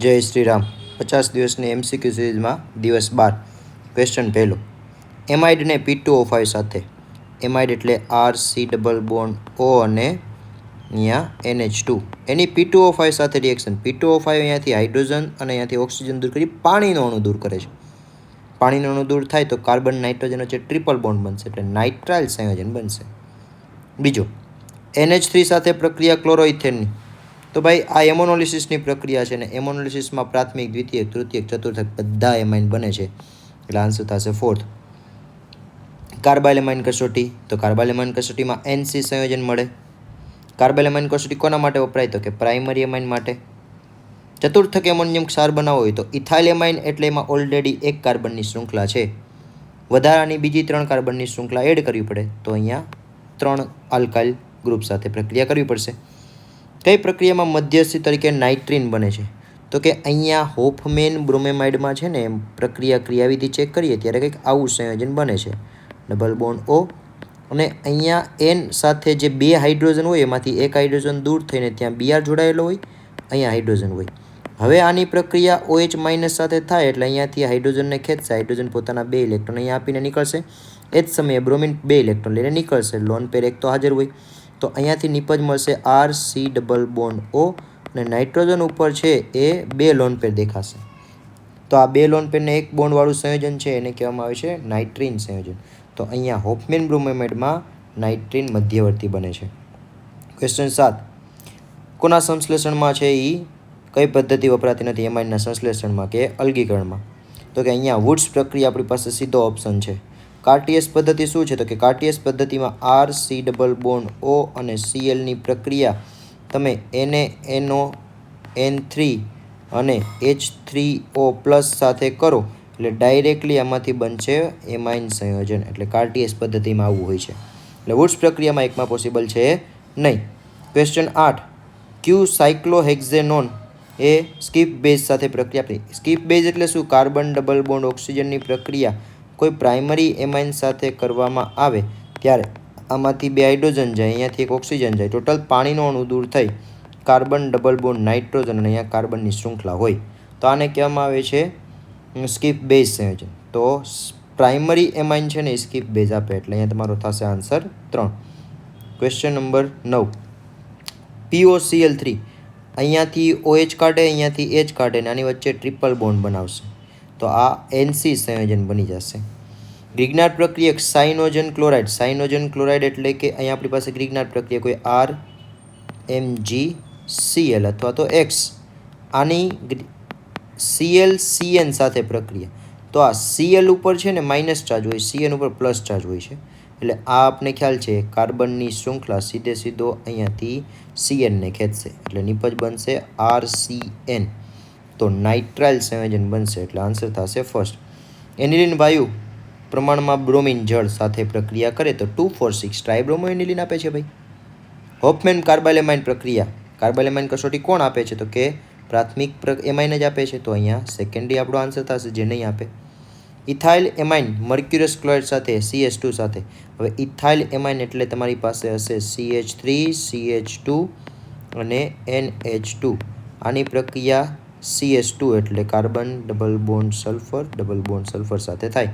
જય શ્રી રામ. 50 દિવસની MCQ સિરીઝમાં દિવસ 12 ક્વેશ્ચન પહેલો. એમાઇડને P2O5 સાથે, એમાઇડ એટલે RC ડબલ બોન્ડ O અને અહીંયા NH2, એની P2O5 સાથે રિએક્શન. P2O5 અહીંયાથી હાઇડ્રોજન અને અહીંયાથી ઓક્સિજન દૂર કરી પાણીનો અણુ દૂર કરે છે. પાણીનો અણુ દૂર થાય તો કાર્બન નાઇટ્રોજન વચ્ચે ટ્રિપલ બોન્ડ બનશે એટલે નાઇટ્રાઇલ સંયોજન બનશે. બીજો, NH3 સાથે પ્રક્રિયા ક્લોરોઇથેનની. તો ભાઈ આ એમોનોલિસિસની પ્રક્રિયા છે ને એમોનોલિસિસમાં પ્રાથમિક, દ્વિતીયક, તૃતીયક, ચતુર્થક બધા એમાઇન બને છે એટલે આન્સર થશે ફોર્થ. કાર્બાઇલેમાઇન કસોટી, તો કાર્બાઇલેમાઇન કસોટીમાં NC સંયોજન મળે. કાર્બાઇલેમાઇન કસોટી કોના માટે વપરાય તો કે પ્રાઇમરી એમાઇન માટે. ચતુર્થક એમોનિયમ ક્ષાર બનાવવો હોય તો ઇથાઇલ એમાઇન એટલે એમાં ઓલરેડી એક કાર્બનની શૃંખલા છે, વધારાની બીજી 3 કાર્બનની શૃંખલા એડ કરવી પડે તો અહીંયા 3 આલ્કાઇલ ગ્રુપ સાથે પ્રક્રિયા કરવી પડશે. કઈ પ્રક્રિયામાં મધ્યસ્થી તરીકે નાઇટ્રીન બને છે તો કે અહીંયા હોફમેન બ્રોમેમાઇડમાં છે ને પ્રક્રિયા ક્રિયાવિધિ ચેક કરીએ ત્યારે કંઈક આવું સંયોજન બને છે, ડબલ બોન્ડ O અને અહીંયા N સાથે જે 2 હાઇડ્રોજન હોય એમાંથી એક હાઇડ્રોજન દૂર થઈને ત્યાં Br જોડાયેલો હોય, અહીંયા હાઇડ્રોજન હોય. હવે આની પ્રક્રિયા OH- સાથે થાય એટલે અહીંયાથી હાઇડ્રોજનને ખેંચશે, હાઇડ્રોજન પોતાના 2 ઇલેક્ટ્રોન અહીંયા આપીને નીકળશે, એ જ સમયે બ્રોમિન 2 ઇલેક્ટ્રોન લઈને નીકળશે, લોન પેર એક તો હાજર હોય તો અહીંયાથી નિપજ મળશે RC ડબલ બોન્ડ O અને નાઇટ્રોજન ઉપર છે એ 2 લોન પેર દેખાશે. તો આ 2 લોન પેરને એક બોન્ડવાળું સંયોજન છે એને કહેવામાં આવે છે નાઇટ્રીન સંયોજન. તો અહીંયા હોફમેન બ્રોમેમાઇડમાં નાઇટ્રીન મધ્યવર્તી બને છે. ક્વેશ્ચન 7. કોના સંશ્લેષણમાં છે એ કઈ પદ્ધતિ વપરાતી નથી એમાઇનના સંશ્લેષણમાં કે અલગીકરણમાં? તો કે અહીંયા વુડ્સ પ્રક્રિયા આપણી પાસે સીધો ઓપ્શન છે. કાર્ટિયસ પદ્ધતિ શું છે તો કે કાર્ટિયસ પદ્ધતિમાં RC ડબલ બોન્ડ O અને Clની પ્રક્રિયા તમે NaNO N3 અને H3O+ સાથે કરો એટલે ડાયરેક્ટલી આમાંથી બનશે એમાઇન સંયોજન, એટલે કાર્ટિયસ પદ્ધતિમાં આવું હોય છે. એટલે વુડ્સ પ્રક્રિયામાં એકમાં પોસિબલ છે નહીં. ક્વેશ્ચન 8. ક્યુ સાયક્લોહેક્ઝેનોન એ સ્કીપ બેઝ સાથે પ્રક્રિયા આપણી. સ્કીપ બેઝ એટલે શું? કાર્બન ડબલ બોન્ડ ઓક્સિજનની પ્રક્રિયા કોઈ પ્રાઇમરી એમાઇન સાથે કરવામાં આવે ત્યારે આમાંથી 2 હાઇડ્રોજન જાય, અહીંયાથી એક ઓક્સિજન જાય, ટોટલ પાણીનો અણુ દૂર થઈ કાર્બન ડબલ બોન્ડ નાઇટ્રોજન અને અહીંયા કાર્બનની શૃંખલા હોય તો આને કહેવામાં આવે છે સ્કીપ બેઝ સંયોજન. તો પ્રાઇમરી એમાઇન છે ને સ્કીપ બેઝ આપે એટલે અહીંયા તમારો થશે આન્સર 3. Question number 9. POCl3 અહીંયાથી OH કાઢે, અહીંયાથી H કાઢે ને આની વચ્ચે ટ્રિપલ બોન્ડ બનાવશે તો આ NC સંયોજન બની જશે. ગ્રિગ્નાર્ડ પ્રક્રિયા સાઇનોજન ક્લોરાઇડ. સાઇનોજન ક્લોરાઇડ એટલે કે અહીંયા આપણી પાસે ગ્રિગ્નાર્ડ પ્રક્રિયા કોઈ RMgCl અથવા તો X, આની ClCN સાથે પ્રક્રિયા તો આ Cl ઉપર છે ને માઇનસ ચાર્જ હોય, CN ઉપર પ્લસ ચાર્જ હોય છે એટલે આ આપને ખ્યાલ છે કાર્બનની શૃંખલા સીધો અહીંયાથી CNને ખેંચશે એટલે નિપજ બનશે RCN, તો નાઇટ્રાઇલ સંયોજન બનશે એટલે આન્સર થશે ફર્સ્ટ. એનિલિન વાયુ પ્રમાણમાં બ્રોમિન જળ સાથે પ્રક્રિયા કરે તો 2,4,6 ટ્રાઇબ્રોમો એનિલિન આપે છે ભાઈ. હોફમેન કાર્બાઇલેમાઇન પ્રક્રિયા, કાર્બાઇલેમાઇન કસોટી કોણ આપે છે તો કે પ્રાથમિક એમાઇન જ આપે છે તો અહીંયા સેકન્ડરી આપણો આન્સર થશે જે નહીં આપે. ઇથાઇલ એમાઇન મર્ક્યુરસ ક્લોરાઇડ સાથે CH2 સાથે. હવે ઇથાઇલ એમાઇન એટલે તમારી પાસે હશે CH3 CH2 અને NH2, આની પ્રક્રિયા CH2 એટલે કાર્બન ડબલ બોન્ડ સલ્ફર સાથે થાય.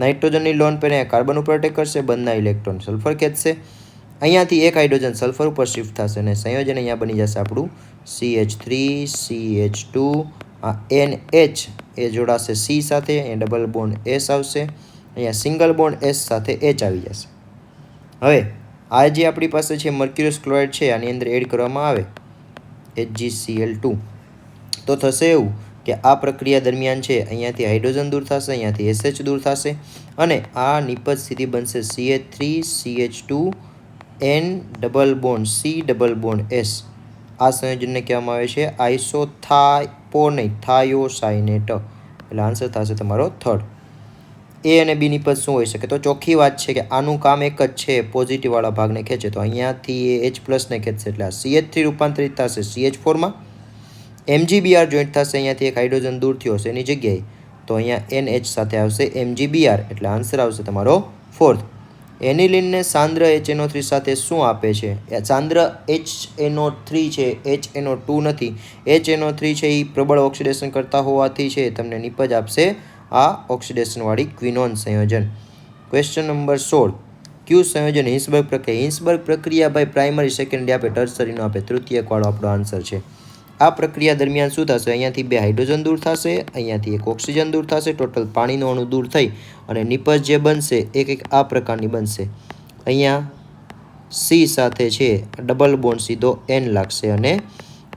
નાઇટ્રોજનની લોન પેર કાર્બન ઉપર અટેક કરશે, બંધના ઇલેક્ટ્રોન સલ્ફર ખેંચશે, અહીંયાથી એક હાઇડ્રોજન સલ્ફર ઉપર શિફ્ટ થશે અને સંયોજન અહીંયા બની જશે આપણું CH3 CH2, આ NH એ જોડાશે C સાથે, અહીંયા ડબલ બોન્ડ S આવશે, અહીંયા સિંગલ બોન્ડ S સાથે H આવી જશે. હવે આ જે આપણી પાસે છે મર્ક્યુરસ ક્લોરાઇડ છે આની અંદર એડ કરવામાં આવે HgCl2 તો થશે એવું કે આ પ્રક્રિયા દરમિયાન છે અહીંયાથી હાઇડ્રોજન દૂર થશે, અહીંયાથી SH દૂર થશે અને આ નિપજ સ્થિતિ બનશે CH3 CH2 N double bond C double bond S. આ સંયોજનને કહેવામાં આવે છે થાયોસાયનેટ એટલે આન્સર થશે તમારો થર્ડ. A અને B નિપજ શું હોઈ શકે તો ચોખ્ખી વાત છે કે આનું કામ એક જ છે, પોઝિટિવવાળા ભાગને ખેંચે તો અહીંયાથી એ H+ ને ખેંચશે એટલે આ CH3 રૂપાંતરિત થશે CH4માં, MgBr જોઈન્ટ થશે, અહીંયાથી એક હાઇડ્રોજન દૂર થયો હશે એની જગ્યાએ તો અહીંયા NH સાથે આવશે MgBr એટલે આન્સર આવશે તમારો ફોર્થ. એનિલિનને સાંદ્ર HNO3 સાથે શું આપે છે? સાંદ્ર HNO3 છે, HNO2 નથી. HNO3 છે એ પ્રબળ ઓક્સિડેશન કરતા હોવાથી છે તમને નિપજ આપશે આ ઓક્સિડેશનવાળી ક્વિનોન સંયોજન. Question number 16. ક્યુ સંયોજન હિન્સબર્ગ પ્રક્રિયા? હિન્સબર્ગ પ્રક્રિયા ભાઈ પ્રાઇમરી, સેકન્ડરી આપે, ટર્સરીનો આપે, તૃતીયકવાળો આપણો આન્સર છે. આ પ્રક્રિયા દરમિયાન શું થશે? અહીંયાથી 2 હાઇડ્રોજન દૂર થશે, અહીંયાથી 1 ઓક્સિજન દૂર થશે, ટોટલ પાણીનો અણુ દૂર થઈ અને નિપજ જે બનશે એક આ પ્રકારની બનશે. અહીંયા C સાથે છે ડબલ બોન્ડ સીધો N લાગશે અને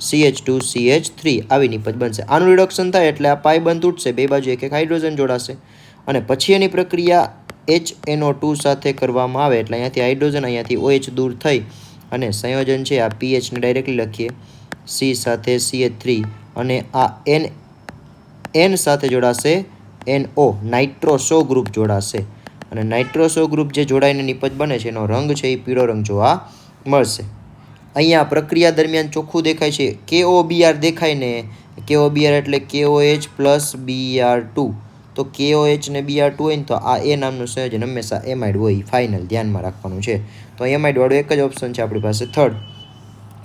CH2CH3 આવી નિપજ બનશે. આનું રિડક્શન થાય એટલે આ પાઈ બંધ તૂટશે, બે બાજુ એક હાઇડ્રોજન જોડાશે અને પછી એની પ્રક્રિયા HNO2 સાથે કરવામાં આવે એટલે અહીંયાથી હાઇડ્રોજન, અહીંયાથી OH દૂર થઈ અને સંયોજન છે આ pHને ડાયરેક્ટલી લખીએ, C સાથે CH3 અને આ N સાથે જોડાશે NO, નાઇટ્રોસો ગ્રુપ જોડાશે અને નાઇટ્રોસો ગ્રુપ જે જોડાઈને નિપજ બને છે એનો રંગ છે એ પીળો રંગ જોવા મળશે. અહીંયા પ્રક્રિયા દરમિયાન ચોખ્ખું દેખાય છે, KOBr દેખાય ને, KOBr એટલે KOH પ્લસ Br2, તો KOH ને Br2 હોય ને તો આ એ નામનું સંયોજન હંમેશા એમાઇડ હોય, ફાઇનલ ધ્યાનમાં રાખવાનું છે. તો એમાઇડ વાળું એક જ ઓપ્શન છે આપણી પાસે, થર્ડ.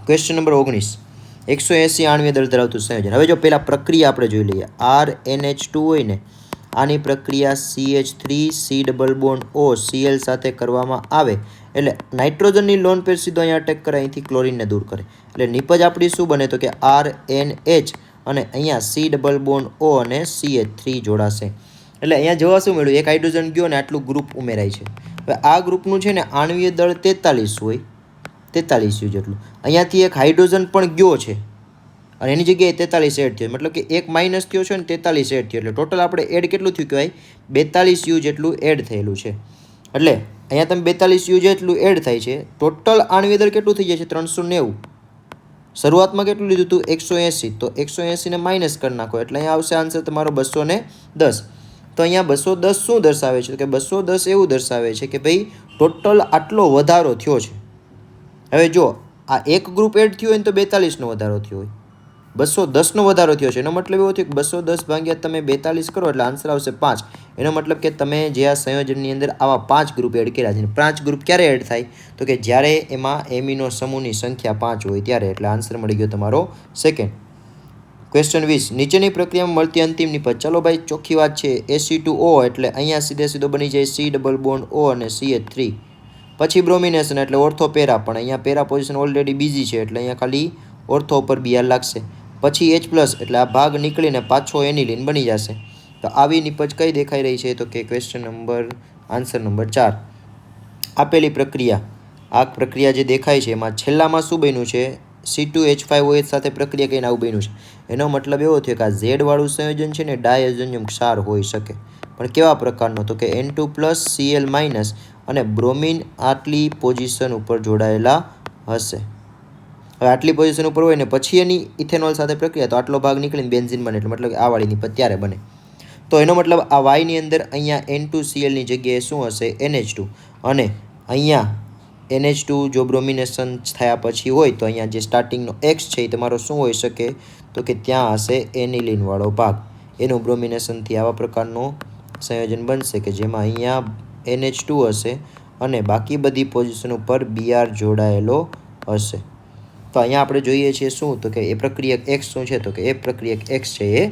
Question number 19. 180 આણ્વીય દળ ધરાવતું સંયોજન. હવે જો પહેલાં પ્રક્રિયા આપણે જોઈ લઈએ. RNH2 હોય ને, આની પ્રક્રિયા CH3 double bond O Cl સાથે કરવામાં આવે એટલે નાઇટ્રોજનની લોન પેર સીધો અહીંયા અટેક કરે, અહીંથી ક્લોરીનને દૂર કરે એટલે નિપજ આપણી શું બને તો કે RNH અને અહીંયા C ડબલ બોન્ડ O અને CH3 જોડાશે. એટલે અહીંયા જોવા શું મળ્યું? એક હાઇડ્રોજન ગયો ને આટલું ગ્રુપ ઉમેરાય છે. હવે આ ગ્રુપનું છે ને આણ્વીય દળ 43 હોય, 43 જેટલું. અહીંયાથી એક હાઇડ્રોજન પણ ગયો છે અને એની જગ્યાએ 43 એડ થયો, મતલબ કે એક માઇનસ થયો છે ને 43 એડ થયો એટલે ટોટલ આપણે એડ કેટલું થયું કહેવાય? 42 U જેટલું એડ થયેલું છે. એટલે અહીંયા તમે 42 U જેટલું એડ થાય છે. ટોટલ આણ્વીય દળ કેટલું થઈ જાય છે? 390. શરૂઆતમાં કેટલું લીધું હતું? 180. તો 180 ને માઇનસ કરી નાખો એટલે અહીંયા આવશે આન્સર તમારો 210. તો અહીંયા 210 શું દર્શાવે છે? કે 210 એવું દર્શાવે છે કે ભાઈ ટોટલ આટલો વધારો થયો છે. હવે જો આ એક ગ્રુપ એડ થયું હોય ને તો 42નો વધારો થયો હોય, 210નો વધારો થયો છે. એનો મતલબ એવો થયો કે 210 ભાગ્યા તમે 42 કરો એટલે આન્સર આવશે 5. એનો મતલબ કે તમે જે આ સંયોજનની અંદર આવા 5 ગ્રુપ એડ કર્યા છે. 5 ગ્રુપ ક્યારે એડ થાય? તો કે જ્યારે એમાં એમિનો સમૂહની સંખ્યા 5 હોય ત્યારે. એટલે આન્સર મળી ગયો તમારો સેકન્ડ. ક્વેશ્ચન 20. નીચેની પ્રક્રિયામાં મળતી અંતિમ નિપજ. ચાલો ભાઈ ચોખ્ખી વાત છે, Ac2O એટલે અહીંયા સીધો બની જાય C ડબલ બોન્ડ O અને CH3. પછી બ્રોમિનેશન એટલે ઓર્થો પેરા, પણ અહીંયા પેરા પોઝિશન ઓલરેડી બીજી છે એટલે અહીંયા ખાલી ઓર્થો ઉપર Br લાગશે. પછી H પ્લસ એટલે આ ભાગ નીકળીને પાછો એનિલિન બની જશે. તો આવી નિપજ કઈ દેખાઈ રહી છે? તો કે ક્વેશ્ચન નંબર આન્સર નંબર 4. આપેલી પ્રક્રિયા, આ પ્રક્રિયા જે દેખાય છે એમાં છેલ્લામાં શું બન્યું છે? C2H5OH સાથે પ્રક્રિયા કરીને આવું બન્યું છે. એનો મતલબ એવો થયો કે આ Z વાળું સંયોજન છે ને ડાયઝોનિયમ ક્ષાર હોઈ શકે, પણ કેવા પ્રકારનો? તો કે N2 પ્લસ Cl માઇનસ અને બ્રોમિન આટલી પોઝિશન ઉપર જોડાયેલા હશે. હવે આટલી પોઝિશન ઉપર હોય ને પછી એની ઇથેનોલ સાથે પ્રક્રિયા તો આટલો ભાગ નીકળીને બેન્ઝીન બને, એટલે મતલબ કે આ વાળી નિપજ ત્યારે બને. તો એનો મતલબ આ વાયની અંદર અહીંયા N2Clની જગ્યાએ શું હશે? NH2 અને અહીંયા NH2 જો બ્રોમિનેશન થયા પછી હોય તો અહીંયા જે સ્ટાર્ટિંગનો X છે એ તમારો શું હોઈ શકે? તો કે ત્યાં હશે એનિલિનવાળો ભાગ. એનું બ્રોમિનેશનથી આવા પ્રકારનું સંયોજન બનશે કે જેમાં અહીંયા NH2 હશે અને બાકી બધી પોઝિશન ઉપર Br જોડાયેલો હશે. તો અહીંયા આપણે જોઈએ છીએ શું? તો કે એ પ્રક્રિયક X શું છે? તો કે એ પ્રક્રિયક X છે એ